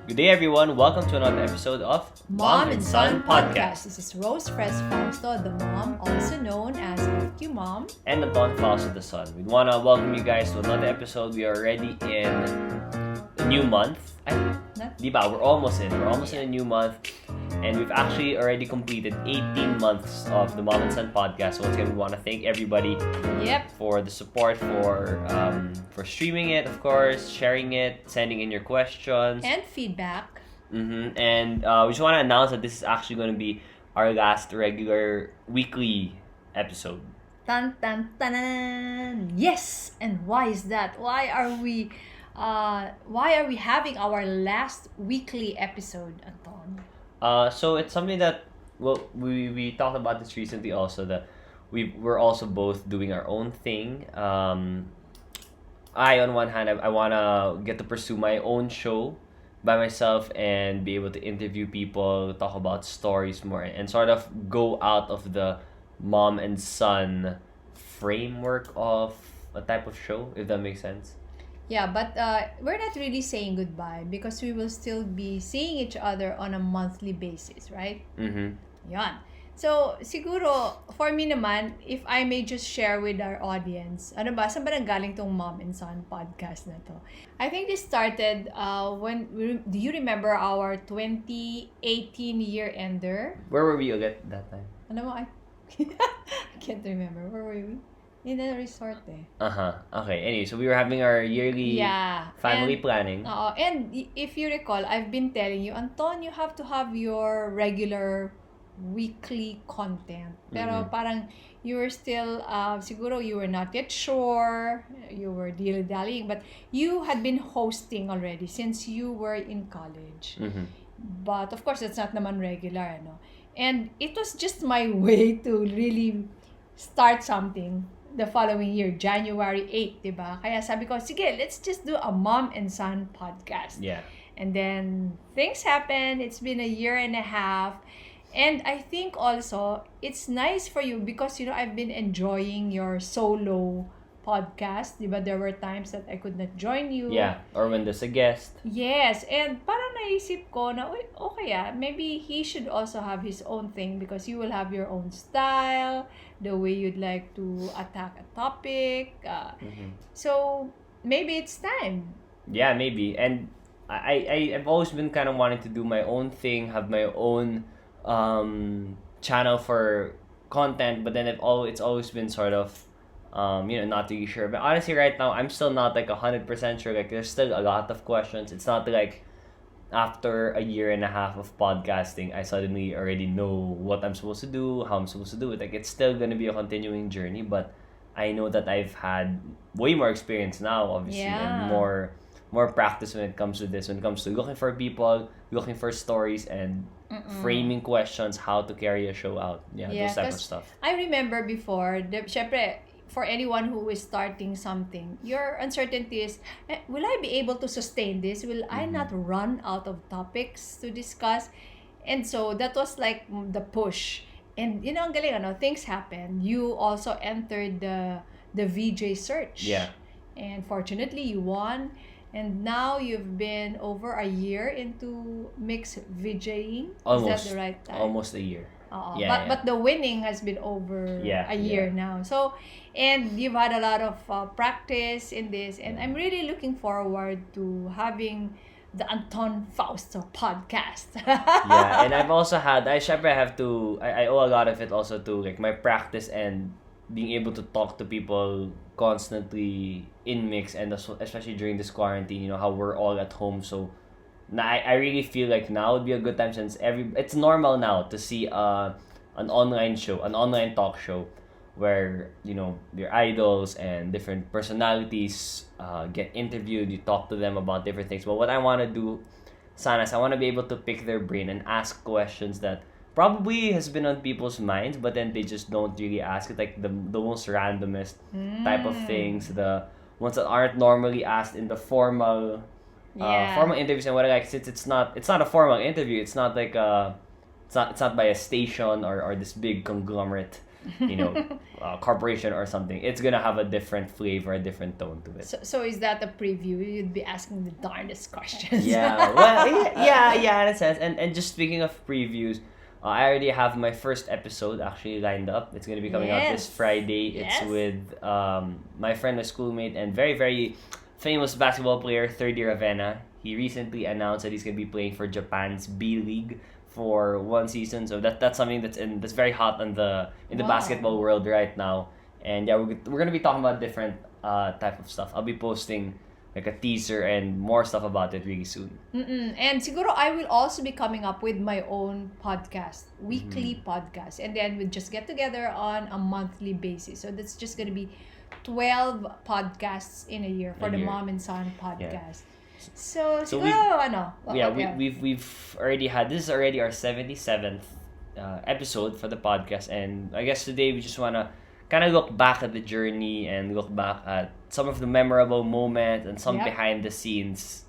Good day, everyone. Welcome to another episode of Mom and Son Podcast. This is Rose Fres Fausto, the mom, also known as FQ Mom. And Anton Fausto, the son. We want to welcome you guys to another episode. We are already in a new month. Diba? We're almost in. We're almost in a new month. And we've actually already completed 18 months of the Mom and Son Podcast. So once again, we want to thank everybody for the support, for streaming it, of course, sharing it, sending in your questions. And feedback. And we just want to announce that this is actually going to be our last regular weekly episode. Tan tan tanan. Yes. And why is that? Why are we having our last weekly episode, Anton? So it's something that we talked about this recently also, that we're also both doing our own thing. I on one hand I wanna get to pursue my own show by myself and be able to interview people, talk about stories more, and sort of go out of the mom and son framework of a type of show, if that makes sense. Yeah, but we're not really saying goodbye because we will still be seeing each other on a monthly basis, right? Yan. So, siguro, for me naman, if I may just share with our audience, saan ba nanggaling tong Mom and Son podcast na to? I think this started do you remember our 2018 year-ender? Where were we again that time? I can't remember. Where were we? In a resort eh. Okay. Anyway, so we were having our yearly family planning. And if you recall, I've been telling you, Anton, you have to have your regular weekly content. Pero parang you were still, siguro you were not yet sure, you were dilly-dallying, but you had been hosting already since you were in college. But of course, it's not naman regular, ano? And it was just my way to really start something the following year, January 8, diba? Kaya sabi ko, sige, let's just do a Mom and Son podcast. Yeah. And then things happen. It's been a year and a half. And I think also, it's nice for you because, I've been enjoying your solo podcast. Diba? There were times that I could not join you. Yeah, or when there's a guest. Yes, and parang naisip ko na, okay maybe he should also have his own thing because you will have your own style, the way you'd like to attack a topic. So, maybe it's time. Yeah, maybe. And I've always been kind of wanting to do my own thing, have my own channel for content, but then it's always been sort of not really sure. But honestly, right now, I'm still not like 100% sure. Like, there's still a lot of questions. It's not like after a year and a half of podcasting, I suddenly already know what I'm supposed to do, how I'm supposed to do it. Like, it's still gonna be a continuing journey, but I know that I've had way more experience now, obviously, and more practice when it comes to this. When it comes to looking for people, looking for stories, and framing questions, how to carry a show out. Those type of stuff. I remember before, syempre, for anyone who is starting something, your uncertainty is, will I be able to sustain this? Will I not run out of topics to discuss? And so that was like the push. And ang galing, things happen. You also entered the VJ search. Yeah. And fortunately, you won. And now you've been over a year into mixed VJing. Almost. Is that the right time? Almost a year. But the winning has been over a year now. So, and you've had a lot of practice in this, and I'm really looking forward to having the Anton Fausto podcast. Yeah, and I've also had, I owe a lot of it also to like my practice and being able to talk to people constantly in mix, and especially during this quarantine, how we're all at home. So I really feel like now would be a good time, since it's normal now to see an online talk show where your idols and different personalities get interviewed. You talk to them about different things. But what I want to do, Sana, is I want to be able to pick their brain and ask questions that probably has been on people's minds, but then they just don't really ask it, like the most randomest type of things, the ones that aren't normally asked in the formal interviews. And what since it's not a formal interview, it's not like it's not by a station or this big conglomerate corporation or something, it's gonna have a different flavor, a different tone to it. So is that a preview? You'd be asking the darndest questions. Yeah, well, yeah, in a sense. And just speaking of previews, I already have my first episode actually lined up. It's gonna be coming out this Friday. Yes. It's with my friend, my schoolmate, and very, very famous basketball player, third year Avena. He recently announced that he's gonna be playing for Japan's B League for one season. So that's something that's very hot in the basketball world right now. And yeah, we're gonna be talking about different type of stuff. I'll be posting like a teaser and more stuff about it really soon. And siguro I will also be coming up with my own podcast, weekly podcast, and then we'll just get together on a monthly basis. So that's just gonna be 12 podcasts in a year for the Mom and Son podcast. So siguro we've already had, this is already our 77th episode for the podcast, and I guess today we just wanna kind of look back at the journey and look back at some of the memorable moments and some behind the scenes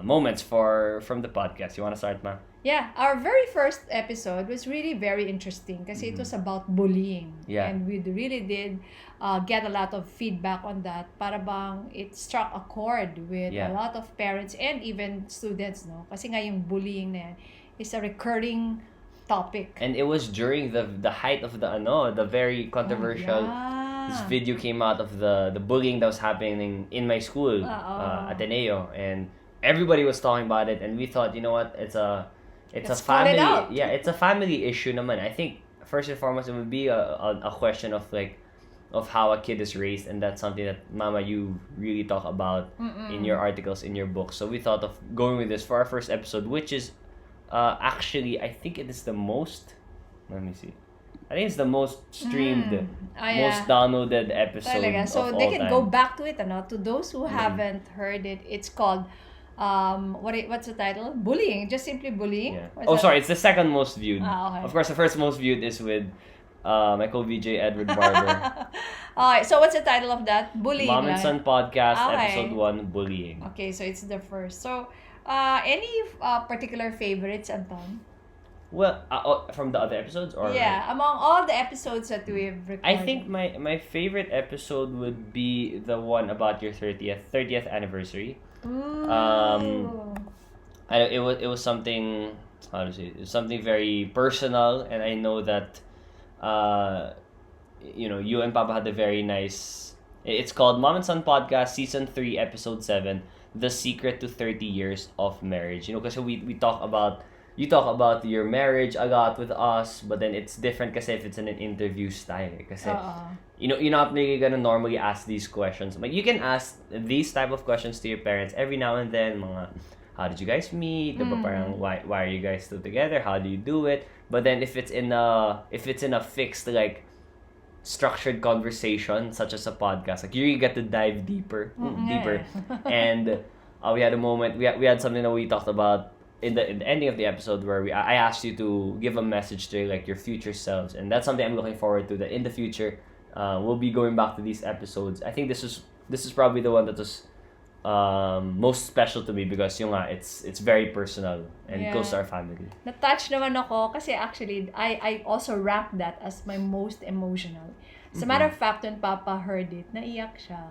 moments from the podcast. You want to start, Ma? Yeah, our very first episode was really very interesting because it was about bullying. Yeah. And we really did get a lot of feedback on that. Para bang it struck a chord with a lot of parents and even students, no? Kasi nga yung bullying na yan is a recurring topic. And it was during the height of the very controversial this video came out of the bullying that was happening in my school, Ateneo, and everybody was talking about it, and we thought, you know what, it's a family, it's a family issue naman. I think first and foremost it would be a question of how a kid is raised, and that's something that Mama, you really talk about in your articles, in your books. So we thought of going with this for our first episode, which is actually, I think it is the most, let me see, I think it's the most streamed, most downloaded episode so of they all can time. go back to it, to those who haven't heard it. It's called what's the title? Bullying, just simply bullying. Sorry, it's the second most viewed. Okay. Of course, the first most viewed is with my co-VJ Edward Barber. Alright, so what's the title of that? Bullying. Mom and Son podcast, episode 1, bullying. Okay, so it's the first. So any particular favorites, Anton? Well, from the other episodes, or among all the episodes that we've recorded. I think my favorite episode would be the one about your 30th anniversary. Ooh. It was something, how to say it, was something very personal, and I know that you and Papa had a very nice, it's called Mom and Son Podcast Season 3 Episode 7, The Secret to 30 Years of Marriage. Because we talk about, you talk about your marriage a lot with us, but then it's different kasi if it's in an interview style. Kasi, you're not really gonna normally ask these questions. But you can ask these type of questions to your parents every now and then. Mga, how did you guys meet? Diba, parang, why are you guys still together? How do you do it? But then if it's in a fixed, structured conversation, such as a podcast, you really get to dive deeper. And we had a moment, we had something that we talked about in the ending of the episode where I asked you to give a message to your future selves, and that's something I'm looking forward to, that in the future we'll be going back to these episodes. I think this is probably the one that was most special to me because it's very personal and close to our family. Na-touch naman ako kasi actually I also rank that as my most emotional. As a matter of fact, when Papa heard it, naiyak siya.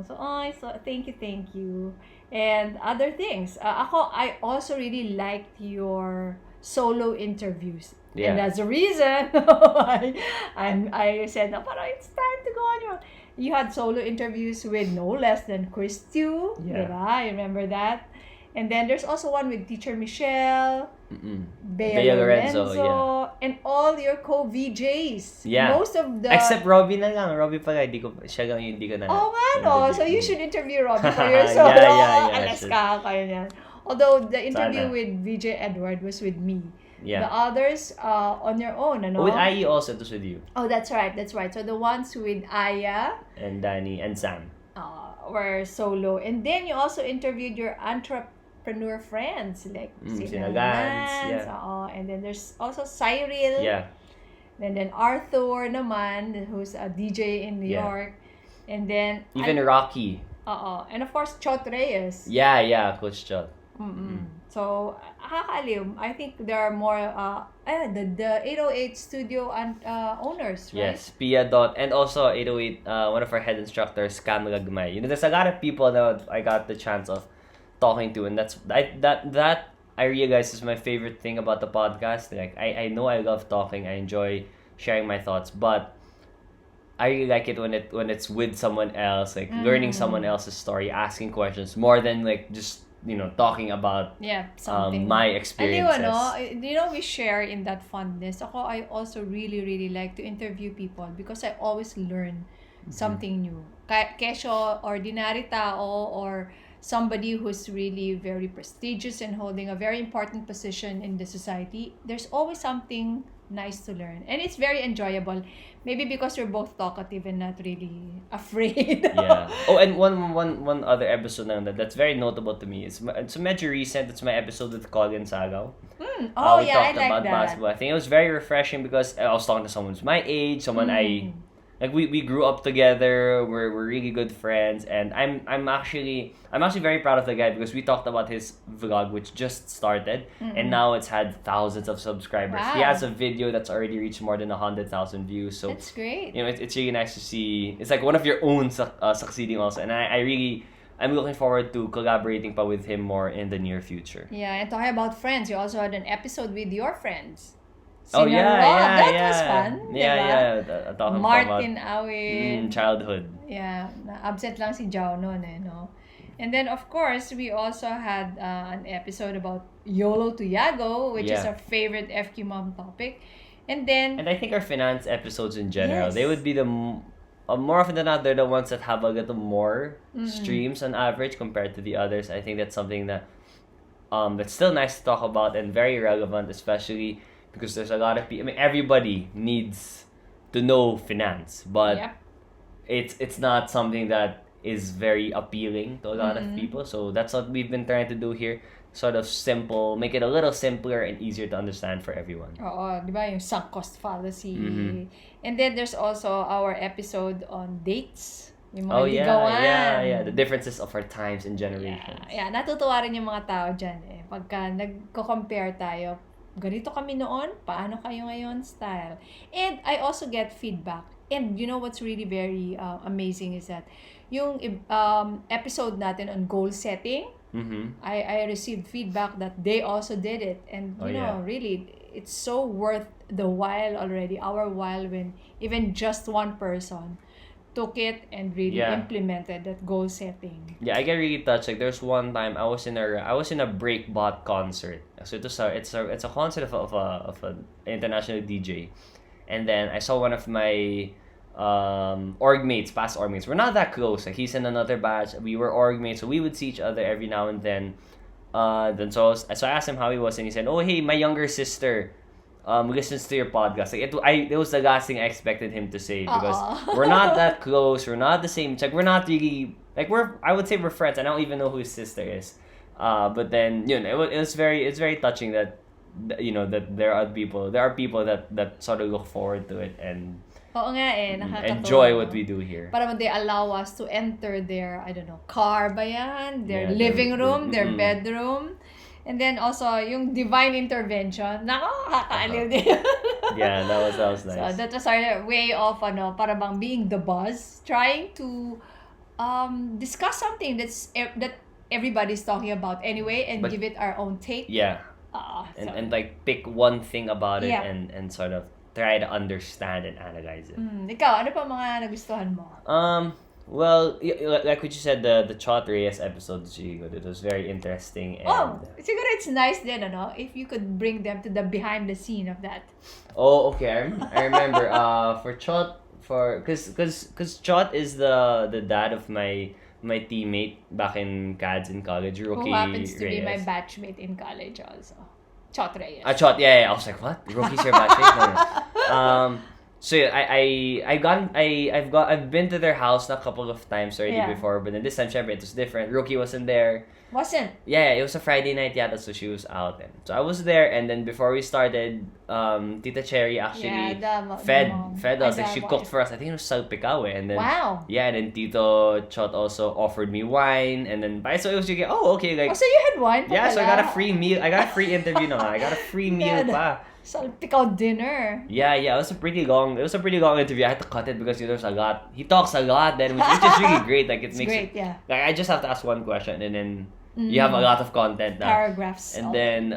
So thank you. And other things. I also really liked your solo interviews. Yeah. And that's the reason why I said, parang it's time to go on your... You had solo interviews with no less than Chris Tew. Yeah. Diba? I remember that. And then there's also one with Teacher Michelle, Bea Lorenzo, and all your co-VJs. Yeah. Most of the... Except Robbie na lang. Robbie pala, siya lang hindi ko na. Oh, nga no. So you should interview Robbie for your solo. Alas ka kayo niyan. Although the interview with VJ Edward was with me. Yeah. The others on your own, With Ai also, it was with you. Oh, that's right. So the ones with Aya and Danny and Sam were solo. And then you also interviewed your entrepreneur friends like Sina Gans, and then there's also Cyril. Yeah. And then Arthur naman, who's a DJ in New York. And then even Rocky. And of course Chot Reyes. Yeah, Coach Chot. So, nakakaaliw. I think there are more, the 808 studio and owners, right? Yes, Pia Dot, and also 808, one of our head instructors, Cam Lagmay. There's a lot of people that I got the chance of talking to, and that I realize is my favorite thing about the podcast. Like I know I love talking, I enjoy sharing my thoughts, but I really like it when it's with someone else, like learning someone else's story, asking questions more than like just talking about something. my experiences. We share in that fondness. I also really, really like to interview people because I always learn something new. Kesyo ordinary tao or somebody who's really very prestigious and holding a very important position in the society, there's always something nice to learn. And it's very enjoyable. Maybe because we're both talkative and not really afraid. Yeah. Oh, and one other episode that's very notable to me. It's medyo recent. It's my episode with Colin Sagaw. We I like about that. basketball. I think it was very refreshing because I was talking to someone who's my age, someone we grew up together. We're really good friends, and I'm actually very proud of the guy because we talked about his vlog, which just started, and now it's had thousands of subscribers. Wow. He has a video that's already reached more than 100,000 views. So that's great. It's really nice to see. It's like one of your own succeeding also, and I'm looking forward to collaborating pa with him more in the near future. Yeah, and talking about friends, you also had an episode with your friends. Oh yeah, that was fun. Yeah. Talking Martin about Awin. childhood. Yeah, absent lang si Jao noon no? And then of course, we also had an episode about YOLO to Yago, which is our favorite FQ Mom topic. And I think our finance episodes in general, Yes. they would be the more often than not, they're the ones that have a little more streams on average compared to the others. I think that's something that that's still nice to talk about and very relevant, especially because there's a lot of people. I mean, everybody needs to know finance, but it's not something that is very appealing to a lot of people. So that's what we've been trying to do here. Sort of simple, make it a little simpler and easier to understand for everyone. Oo, di ba? Yung sunk cost fallacy. And then there's also our episode on dates. Yung mga ligawan. Yeah. The differences of our times and generations. Yeah, natutuwa rin yung mga tao dyan eh. Pagka nagko-compare tayo, ganito kami noon, paano kayo ngayon style. And I also get feedback. And you know what's really very amazing is that yung episode natin on goal setting, I received feedback that they also did it. And you know, really, it's so worth the while already, our while, when even just one person took it and really implemented that goal setting. Yeah, I get really touched. Like there's one time I was in a breakbot concert. So it's a concert of an international DJ, and then I saw one of my past org mates. We're not that close. Like he's in another batch. We were org mates, so we would see each other every now and then. So I asked him how he was, and he said, "Oh, hey, my younger sister listens to your podcast." Like it was the last thing I expected him to say because we're not that close. We're not the same. It's like we're not really like I would say we're friends. I don't even know who his sister is. But then it's very touching that that there are people that sort of look forward to it and Oo nga nakakatawa. enjoy what we do here. Para they allow us to enter their, I don't know, car ba yan? Their living room, their bedroom. And then also, yung divine intervention. Nako, kakaaliw din. Yeah, that was nice. So, that was our way of, para bang being the boss, trying to discuss something that everybody's talking about anyway and give it our own take. Yeah. And like pick one thing about it and sort of try to understand and analyze it. Ikaw, ano pa mga nagustuhan mo? Well, like what you said, the Chot Reyes episode is really good. It was very interesting. And, siguro it's nice then, if you could bring them to the behind the scene of that. Oh, okay. I remember. For Chot, because Chot is the dad of my teammate back in CADS in college, Rookie Who happens to Reyes. be my batchmate in college also. Chot Reyes. Chot, yeah. I was like, what? Rookie's your batchmate? No. So yeah, I've been to their house a couple of times already before, but then this time, syempre, it was different. Rookie wasn't there. Wasn't? Yeah, it was a Friday night, so she was out. And so I was there, and then before we started, Tita Cherry actually fed us. Like, she cooked for us. I think it was salpicao, and then wow. Yeah, and then Tito Chot also offered me wine, and then so it was like, oh, okay, like, so you had wine pa yeah, pala. so I got a free meal. I got a free interview naman. I got a free meal pa. Salpicao dinner. Yeah, it was a pretty long interview. I had to cut it because there's a lot. He talks a lot then, which is really great. Like, it makes great, yeah. Like, I just have to ask one question, and then you have a lot of content now. Paragraphs. And then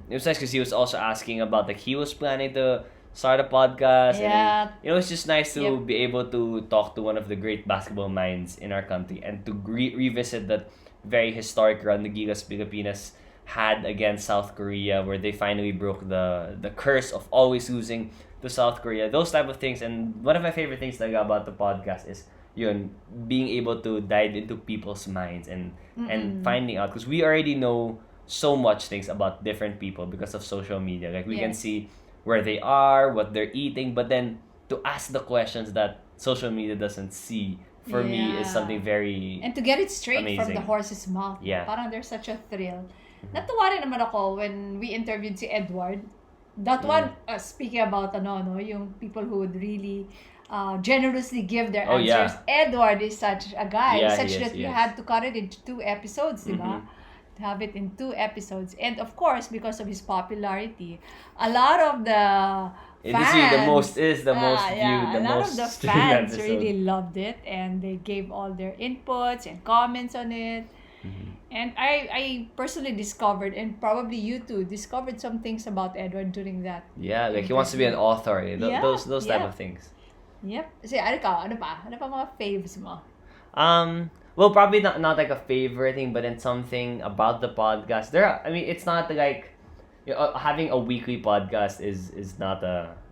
it was nice because he was also asking about, like, he was planning to start a podcast. Yeah. And it was just nice to be able to talk to one of the great basketball minds in our country and to revisit that very historic run the Gigas Pilipinas had against South Korea, where they finally broke the curse of always losing to South Korea. Those type of things. And one of my favorite things about the podcast is being able to dive into people's minds and finding out, because we already know so much things about different people because of social media. Like, we can see where they are, what they're eating, but then to ask the questions that social media doesn't see, for me, is something very and to get it straight amazing from the horse's mouth. Yeah. Parang there's such a thrill. Natuwa rin naman ako when we interviewed si Edward. That one, speaking about yung people who would really generously give their answers. Edward is such a guy, such that we had to cut it into 2 episodes, diba? To have it in 2 episodes. And of course, because of his popularity, a lot of the fans, the most viewed, the a lot most of the streamed fans episode. really loved it, and they gave all their inputs and comments on it. And I personally discovered, and probably you too, discovered some things about Edward during that. Yeah, like, he wants to be an author. Those type of things. Yep. Kasi ano pa mga faves mo? Well, probably not like a favorite thing, but then something about the podcast. It's not like, having a weekly podcast is not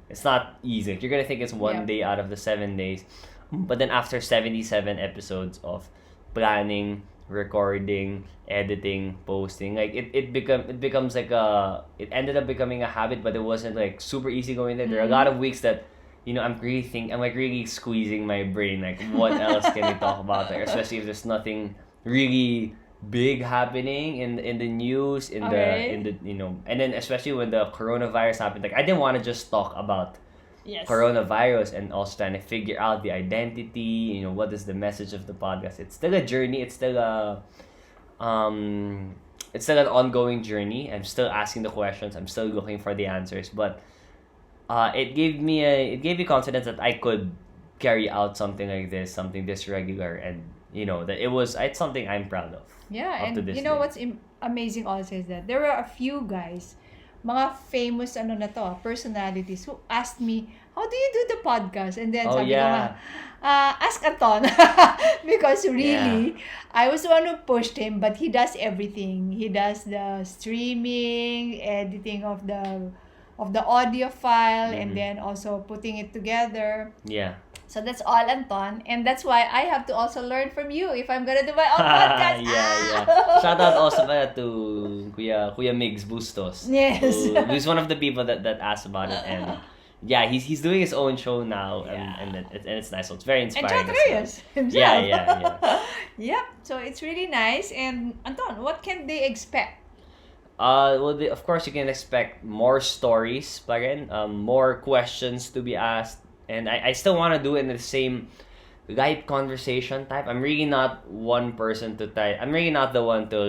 it's not easy. You're gonna think it's one day out of the 7 days, but then after 77 episodes of planning, recording, editing, posting, like, it becomes like it ended up becoming a habit, but it wasn't like super easy going there. There are a lot of weeks that I'm really squeezing my brain, like, what else can we talk about there, especially if there's nothing really big happening in the news, in the and then especially when the coronavirus happened, like, I didn't want to just talk about coronavirus, and also trying to figure out the identity, what is the message of the podcast. It's still a journey. It's still an ongoing journey. I'm still asking the questions. I'm still looking for the answers, but it gave me confidence that I could carry out something like this, something this regular, and that it's something I'm proud of. Yeah, and what's amazing also is that there were a few guys, mga famous personalities, who asked me, how do you do the podcast? And then sabi ko nga, ask Anton. Because really, I was the one who pushed him, but he does everything. He does the streaming, editing of the audio file, and then also putting it together. Yeah. So that's all Anton, and that's why I have to also learn from you if I'm gonna do my own podcast. Shout out also to Kuya Migs Bustos. Yes. Who's one of the people that asked about it, and he's doing his own show now, and it's nice. So it's very inspiring. And Reyes himself. Yeah. Yep. So it's really nice. And Anton, what can they expect? Of course, you can expect more stories, more questions to be asked. And I still want to do it in the same light conversation type. I'm really not one person to type. I'm really not the one to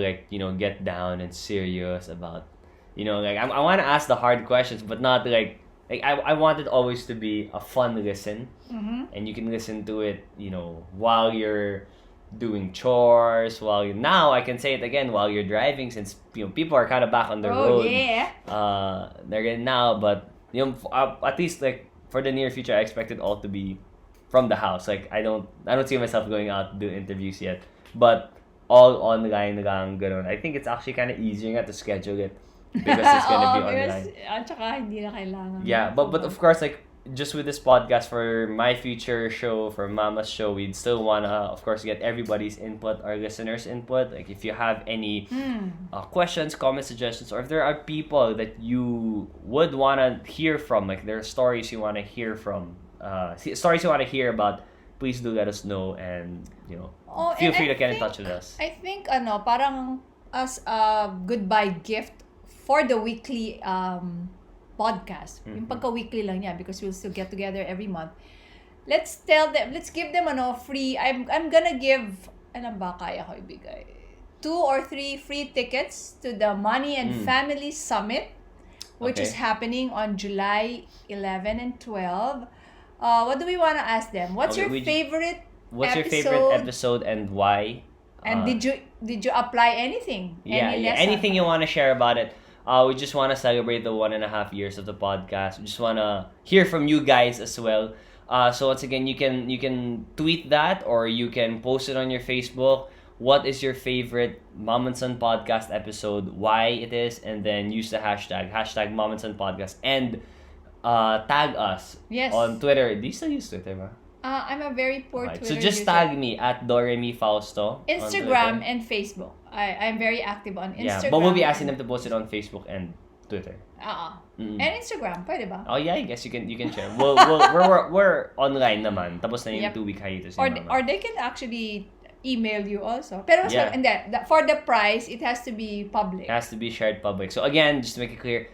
get down and serious about, I want to ask the hard questions, but not I want it always to be a fun listen. And you can listen to it, while you're doing chores, now I can say it again, while you're driving, since people are kind of back on the road. They're getting now, but at least for the near future, I expect it all to be from the house. Like, I don't see myself going out to do interviews yet, but all online lang, ganun. I think it's actually kind of easier to schedule it because it's gonna be online. At saka hindi na kailangan. Yeah, but of course, just with this podcast for my future show, for Mama's show, we'd still wanna, of course, get everybody's input, our listeners' input. Like if you have any questions, comments, suggestions, or if there are people that you would wanna hear from, like there are stories you wanna hear from, stories you wanna hear about, please do let us know, and feel free to get in touch with us. I think parang as a goodbye gift for the weekly podcast. Yung pagka-weekly lang niya because we'll still get together every month. Let's give them free. I'm gonna give, ano ba kaya ko ibigay? 2 or 3 free tickets to the Money and Family Summit, which is happening on July 11 and 12. What do we want to ask them? What's your favorite episode and why? And did you apply anything? Anything you want to share about it. We just want to celebrate the 1.5 years of the podcast. We just want to hear from you guys as well. So once again, you can tweet that, or you can post it on your Facebook. What is your favorite Mom and Son podcast episode? Why it is, and then use the hashtag Mom and Son podcast, and tag us on Twitter. Do you still use Twitter, ma? I'm a very poor Twitter So just user. tag me at DoremiFausto. Instagram and Facebook. I'm very active on Instagram. Yeah, but we'll be asking them to post it on Facebook and Twitter. And Instagram, pwede ba? Oh yeah, I guess you can share. We're online naman. Tapos na yung 2-week hiatus. Or they can actually email you also. Pero and then for the price, it has to be public. It has to be shared public. So again, just to make it clear,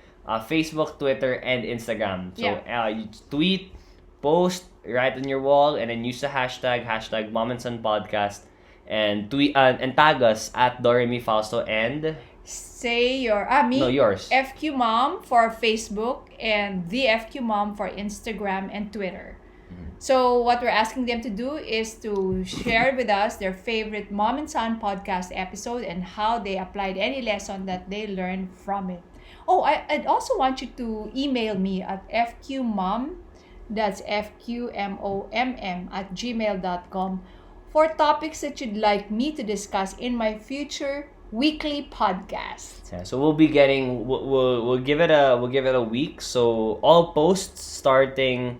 Facebook, Twitter, and Instagram. So you tweet, post, write on your wall, and then use the hashtag Mom and Son Podcast, and tweet and tag us at DoremiFausto and say yours. FQ Mom for Facebook and the FQ Mom for Instagram and Twitter. So what we're asking them to do is to share with us their favorite Mom and Son podcast episode and how they applied any lesson that they learned from it. Oh, I'd also want you to email me at fqmom, that's FQMOMM @gmail.com, for topics that you'd like me to discuss in my future weekly podcast. Yeah, so we'll be getting we'll give it a week. So all posts starting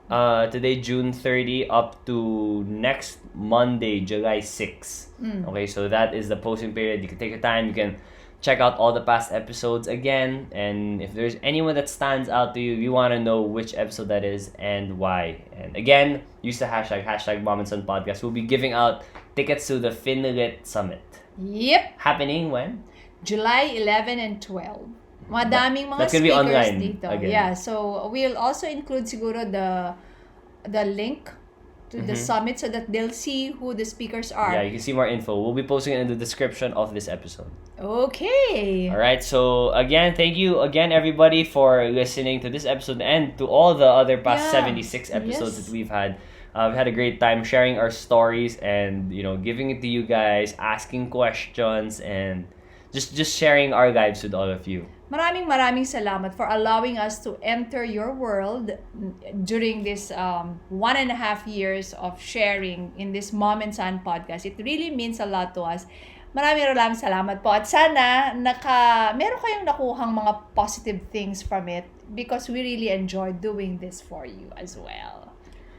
today, June 30, up to next Monday, July 6. Okay, so that is the posting period. You can take your time. You can check out all the past episodes again, and if there's anyone that stands out to you, we want to know which episode that is and why. And again, use the hashtag Mom and Son Podcast. We'll be giving out tickets to the Finlit Summit. Yep. Happening when? July 11 and 12. Madaming mga That's gonna be speakers online dito. again. Yeah, so we'll also include siguro the link to the summit so that they'll see who the speakers are. Yeah, you can see more info. We'll be posting it in the description of this episode. Okay. All right. So again, thank you again, everybody, for listening to this episode and to all the other past 76 episodes that we've had. We've had a great time sharing our stories and giving it to you guys, asking questions, and just sharing our lives with all of you. Maraming salamat for allowing us to enter your world during this 1.5 years of sharing in this Mom and Son podcast. It really means a lot to us. Maraming salamat po. At sana meron kayong nakuhang mga positive things from it because we really enjoy doing this for you as well.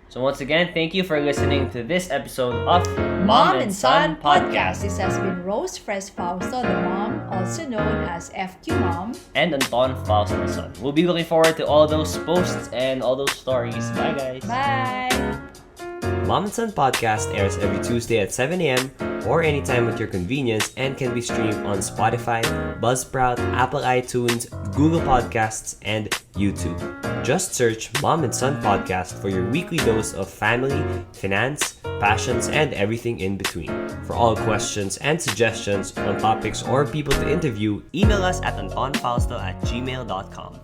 So once again, thank you for listening to this episode of Mom and Son Podcast. This has been Rose Fres Fausto, the mom, also known as FQ Mom, and Anton Fausto, the son. We'll be looking forward to all those posts and all those stories. Bye, guys. Bye. Mom and Son Podcast airs every Tuesday at 7 a.m. or anytime at your convenience and can be streamed on Spotify, Buzzsprout, Apple iTunes, Google Podcasts, and YouTube. Just search Mom and Son Podcast for your weekly dose of family, finance, passions, and everything in between. For all questions and suggestions on topics or people to interview, email us at antonfausto@gmail.com.